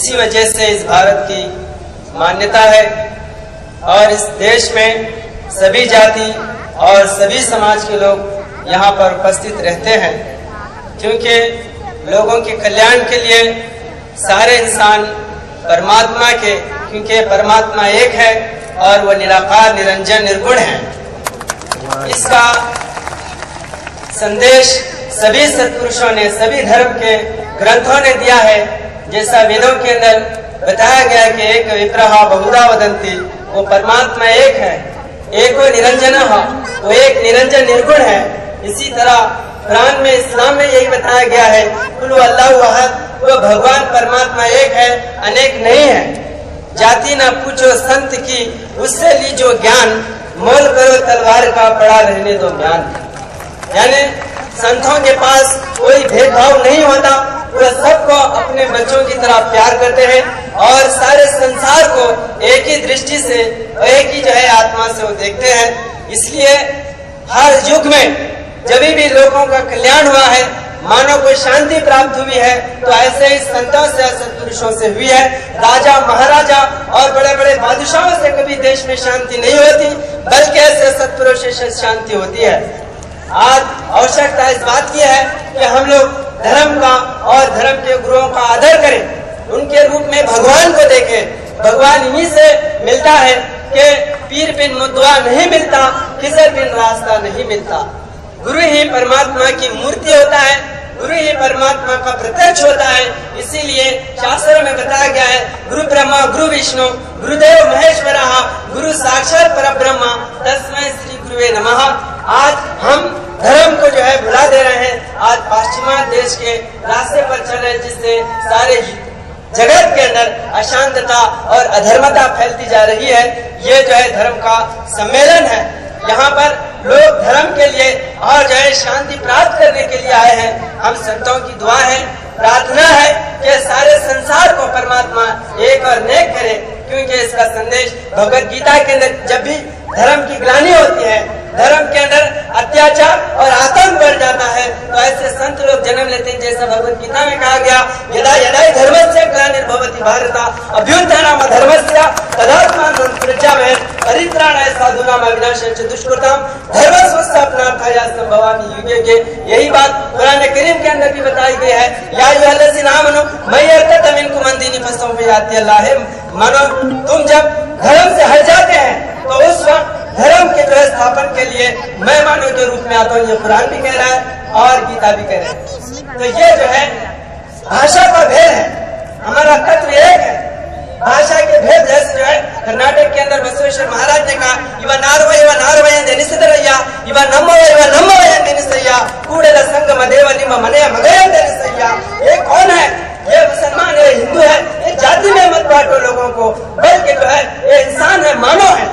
इसी वजह से इस भारत की मान्यता है और इस देश में सभी जाति और सभी समाज के लोग यहाँ पर उपस्थित रहते हैं, क्योंकि लोगों के कल्याण के लिए सारे इंसान परमात्मा के, क्योंकि परमात्मा एक है और वह निराकार निरंजन निर्गुण है। इसका संदेश सभी सत्पुरुषों ने, सभी धर्म के ग्रंथों ने दिया है। जैसा वेदों के अंदर बताया गया है कि एक विप्रहा बहुधा वदंती, वो परमात्मा एक है, एको निरंजनः, वो एक निरंजन निर्गुण है। इसी तरह कुरान में, इस्लाम में यही बताया गया है, कुल अल्लाहु अहद, वो भगवान परमात्मा एक है, अनेक नहीं है। जाति न पूछो संत की, उससे लीजो ज्ञान, मोल करो तलवार का, पड़ा रहने दो ज्ञान। यानी संतों के पास कोई भेदभाव नहीं होता, वो सबको अपने बच्चों की तरह प्यार करते हैं और सारे संसार को एक ही दृष्टि से, एक ही जो है आत्मा से वो देखते हैं। इसलिए हर युग में जब भी लोगों का कल्याण हुआ है, मानव को शांति प्राप्त हुई है, तो ऐसे ही संतों से, सत्पुरुषों से हुई है। राजा महाराजा और बड़े बड़े बादशाहों से कभी देश में शांति नहीं होती, बल्कि ऐसे सत्पुरुषों से शांति होती है। आज आवश्यकता इस बात की है कि हम लोग धर्म का और धर्म के गुरुओं का आदर करें, उनके रूप में भगवान को देखें। भगवान इन्हीं से मिलता है कि पीर बिन मुद्दा नहीं मिलता, खिजर बिन रास्ता नहीं मिलता। गुरु ही परमात्मा की मूर्ति होता है, गुरु ही परमात्मा का प्रत्यक्ष होता है। इसीलिए शास्त्रों में बताया गया है, गुरु ब्रह्मा गुरु विष्णु गुरुदेव महेश्वरः, गुरु साक्षात परब्रह्म, तस्मै श्री गुरुवे नमः। आज हम धर्म को जो है भुला दे रहे हैं। आज पाश्चिमात्य देश के रास्ते पर चल रहे, जिससे सारे जगत के अंदर अशांतता और अधर्मता फैलती जा रही है। ये जो है धर्म का सम्मेलन है, यहाँ पर लोग धर्म के लिए और जो है शांति प्राप्त करने के लिए आए हैं। हम संतों की दुआ है, प्रार्थना है कि सारे संसार को परमात्मा एक और नेक करे, क्योंकि इसका संदेश भगवत गीता के अंदर जब भी धर्म की ग्लानि होती है, धर्म के अंदर अत्याचार और आतंक बढ़ जाता है, तो ऐसे संत लोग जन्म लेते हैं। जैसा भगवत गीता में कहा गया, यदा यदा धर्मस्य ग्लानिर्भवति भारत अभ्युत्थानम् अधर्मस्य तदात्मानं सृजामहे परित्राणाय साधूनां विनाशाय च दुष्कृताम् धर्मस्वस्थापनार्थाय संभवामि युगे युगे। यही बात कुरान करीम के अंदर भी बताई गई है। या अय्युहल्लज़ीना आमनू मय्यर्तद मिनकुम अन दीनि फसौफ याति अल्लाह। मानो तुम जब धर्म से हट जाते हैं तो उस वक्त धर्म के जो है स्थापन के लिए मैं मानव के रूप में आता हूँ। ये कुरान भी कह रहा है और गीता भी कह रहा है। तो ये जो है भाषा का भेद है, हमारा तत्व एक है। भाषा के भेद जैसे जो है कर्नाटक के अंदर बसवेश्वर महाराज ने कहा, इव नारवय निसिदरಯ್ಯ इव नम्मवय निसಯ್ಯ कूड़ेल संगम देव निम्म मनेय मगय निसಯ್ಯ। ये कौन है? ये मुसलमान है, हिंदू है। ये जाति में मत बांटो लोगों को, बल्कि जो है ये इंसान है, मानव है।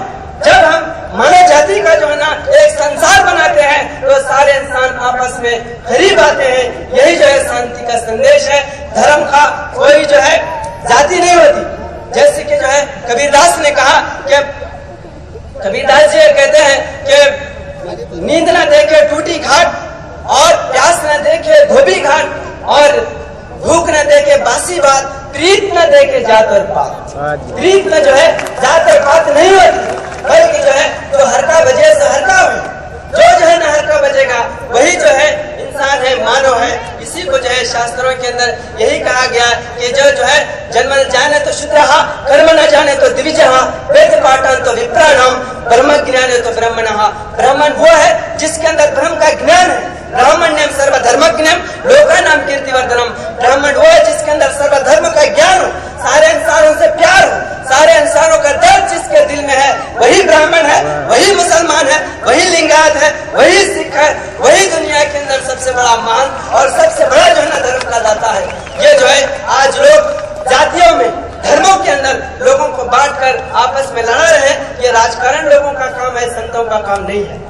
जब हम मानव जाति का जो है ना एक संसार बनाते हैं, तो सारे इंसान आपस में करीब आते हैं। यही जो है शांति का संदेश है। धर्म का कोई जो है जाति नहीं होती। जैसे कि जो है कबीरदास ने कहा कि कबीरदास जी कहते हैं कि नींद न देखे टूटी घाट, और प्यास न देखे धोबी घाट, और भूख न देखे बासी बात, प्रीत न देखे जात और पात। प्रीत में जो है जात और पात नहीं होती, बल्कि जो है जो हरका बजे से हरका हुई, जो है ना हरका बजेगा वही जो है इंसान है, मानव है। इसी को जो है शास्त्रों के अंदर यही कहा गया कि जो है जन्म न जाने तो शूद्रः, कर्म न जाने तो द्विजः, वेद पाठन तो विप्राणाम, ब्रह्म ज्ञाने तो ब्रह्मणः। ब्राह्मण वो है जिसके अंदर ब्रह्म का ज्ञान है। ब्राह्मण्यम सर्वधर्मज्ञम लोकानां कीर्तिवर्धनम। ब्राह्मण वो है जिसके अंदर सर्वधर्म का ज्ञान हो, सारे इंसानों से प्यार हो, सारे इंसानों का दर्द जिसके दिल में है वही ब्राह्मण है, वही मुसलमान है, वही लिंगायत है, वही सिख है, वही दुनिया के अंदर सबसे बड़ा मान और सबसे बड़ा जो है ना धर्म का दाता है। ये जो है आज लोग जातियों में, धर्मों के अंदर लोगों को बांटकर आपस में लड़ा रहे हैं। ये राजकारण लोगों का काम है, संतों का काम नहीं है।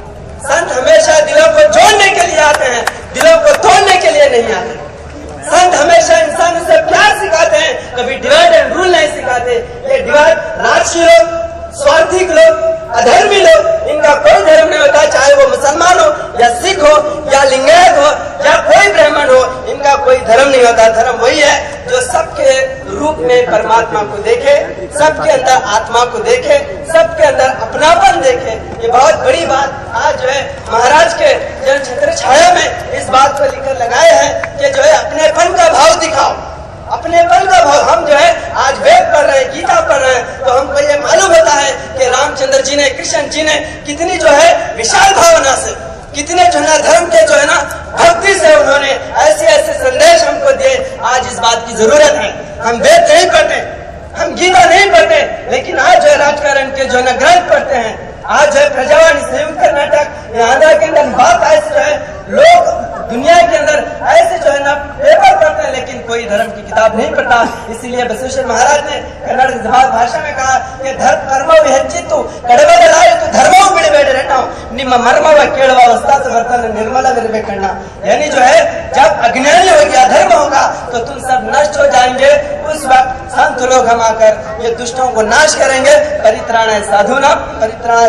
संत हमेशा दिलों को जोड़ने के लिए आते हैं, दिलों को तोड़ने के लिए नहीं आते। संत हमेशा इंसानों से प्यार सिखाते हैं, कभी डिवाइड एंड रूल नहीं सिखाते। ये डिवाइड राजसी लोग, स्वार्थी लोग, अधर्मी लोग, इनका कोई धर्म नहीं होता, चाहे वो मुसलमान हो या सिख हो या लिंगायत हो या कोई ब्राह्मण हो, इनका कोई धर्म नहीं होता। धर्म वही है जो सबके रूप में परमात्मा को देखे, सबके अंदर आत्मा को देखे, सबके अंदर अपनापन देखे। ये बहुत बड़ी बात आज जो है महाराज के जन छत्र छाया में इस बात को लिखकर लगाए हैं कि जो है अपनेपन का भाव दिखाओ, अपनेपन का भाव। हम जो है आज वेद पढ़ रहे हैं, गीता पढ़ रहे हैं, तो हमको ये मालूम होता है कि रामचंद्र जी ने, कृष्ण जी ने कितनी जो है विशाल भावना से, कितने जो है धर्म के जो है ना भक्ति से उन्होंने ऐसे ऐसे संदेश हमको दिए। आज इस बात की जरूरत है। हम वेद नहीं पढ़ते, हम गीता नहीं पढ़ते, लेकिन आज जो है राजकारण के जो है ना ग्रंथ पढ़ते हैं। आज जो है प्रजावाणी, संयुक्त कर्नाटक, आंध्रा के अंदर बात ऐसे है, लोग दुनिया के अंदर ऐसे जो है ना पेपर पढ़ते हैं, लेकिन कोई धर्म की किताब नहीं पढ़ता। इसीलिए बसवेश्वर महाराज ने कन्नड़ भाषा में कहा कि धर्म कर्मो ಹೆಚ್ಚಿತ್ತು ಕಡವಲಾಯಿತು ಧರ್ಮವು ಬಿಡಬೇಡ್ರಿ ನಾವು ನಿಮ್ಮ ಮರ್ಮವ ಕೇಳುವ ವಸ್ತಾತ ವರ್ತನ निर्मलविरबेकಣ್ಣ। यानी जो है जब अज्ञानी हो गया, धर्म होगा, तो तुम सब नष्ट हो जाएंगे। उस वक्त संत लोग हम आकर ये दुष्टों को नाश करेंगे। परित्राण है साधु ना, परित्राण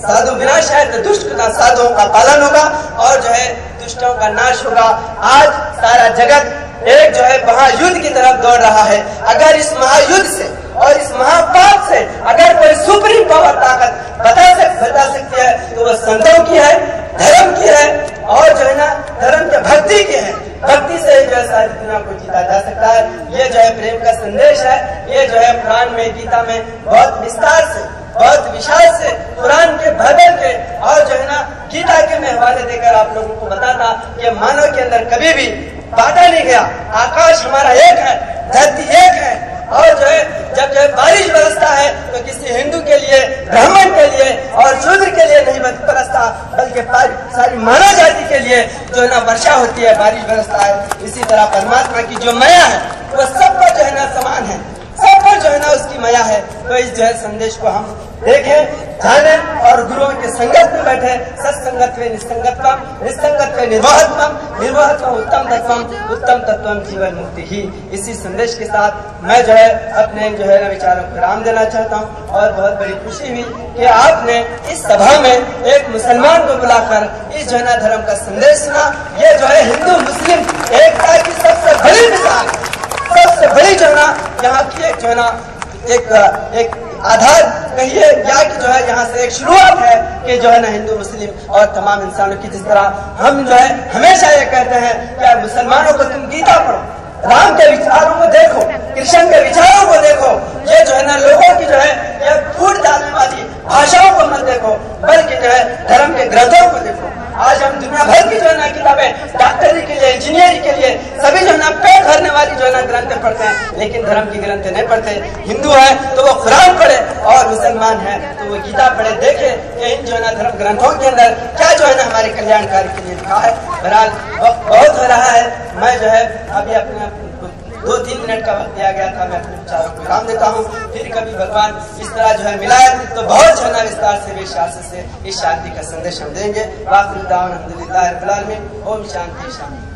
साधु विनाश है, तो दुष्ट का साधुओं का पालन होगा और जो है दुष्टों का नाश होगा। आज सारा जगत एक जो है महायुद्ध की तरफ दौड़ रहा है। अगर इस महायुद्ध से और इस महापाप से अगर कोई सुप्रीम पावर ताकत बता सकती है, तो वह संतों की है, धर्म की है और जो है ना धर्म के भक्ति की है। भक्ति से जो है सारी दुनिया को जीता जा सकता है। ये जो है प्रेम का संदेश है। ये जो है कुरान में, गीता में बहुत विस्तार से, बहुत विशाल से कुरान के बाइबल के और जो है ना गीता के मैं हवाले देकर आप लोगों को बताता कि मानव के अंदर कभी भी बांटा नहीं गया। आकाश हमारा एक है, धरती एक है और जो है जब जो है बारिश बरसता है तो किसी हिंदू के लिए, ब्राह्मण के लिए और शूद्र के लिए नहीं बरसता, बल्कि सारी मानव जाति के लिए जो है ना वर्षा होती है, बारिश बरसता है। इसी तरह परमात्मा की जो माया है वो सब पर जो है ना समान है, सब पर जो है ना उसकी माया है। तो इस जो है संदेश को हम देखें, जाने और गुरुओं के संगत में बैठे। सत्संगत में निसंगत्वम, निसंगत में निर्वाहत्वम, निर्वाहत्वम उत्तम तत्वम, उत्तम तत्वम जीवन मुक्ति ही। इसी संदेश के साथ मैं जो है अपने जो है ना विचारों को विराम देना चाहता हूँ। और बहुत बड़ी खुशी हुई कि आपने इस सभा में एक मुसलमान को बुलाकर इस जो है ना धर्म का संदेश सुना। ये जो है हिंदू मुस्लिम एकता की सबसे बड़ी मिसाल, सबसे बड़ी जो है ना यहाँ की एक जो है ना एक आधार कहिए या कि जो है यहाँ से एक शुरुआत है कि जो है ना हिंदू मुस्लिम और तमाम इंसानों की, जिस तरह हम जो है हमेशा ये कहते हैं कि मुसलमानों को तुम गीता पढ़ो, राम के विचारों को देखो, कृष्ण के विचारों को देखो। ये जो है ना लोगों की जो है ये फूट डालने वाली भाषाओं को मत देखो, बल्कि जो है धर्म के ग्रंथों को देखो। आज हम दुनिया भर की जो है ना किताबें डॉक्टरी के लिए, इंजीनियरिंग के लिए सभी जो है ना पेट भरने वाली जो है ना ग्रंथ पढ़ते हैं, लेकिन धर्म की ग्रंथ नहीं पढ़ते। हिंदू है तो वो कुरान पढ़े और मुसलमान है तो वो गीता पढ़े, देखे कि इन जो है ना धर्म ग्रंथों के अंदर क्या जो है ना हमारे कल्याणकारी के लिए लिखा है। बहरहाल वक्त बहुत हो रहा है, मैं जो है अभी अपने 2-3 मिनट का वक्त दिया गया था, मैं अपने विचारों को विराम देता हूँ। फिर कभी भगवान इस तरह जो है मिलाए तो बहुत जो है ना विस्तार से, विश्वास से इस शांति का संदेश हम देंगे। वाक़िअ दावन अल्हम्दुलिल्लाह रब्बिल आलमीन। ओम शांति शांति।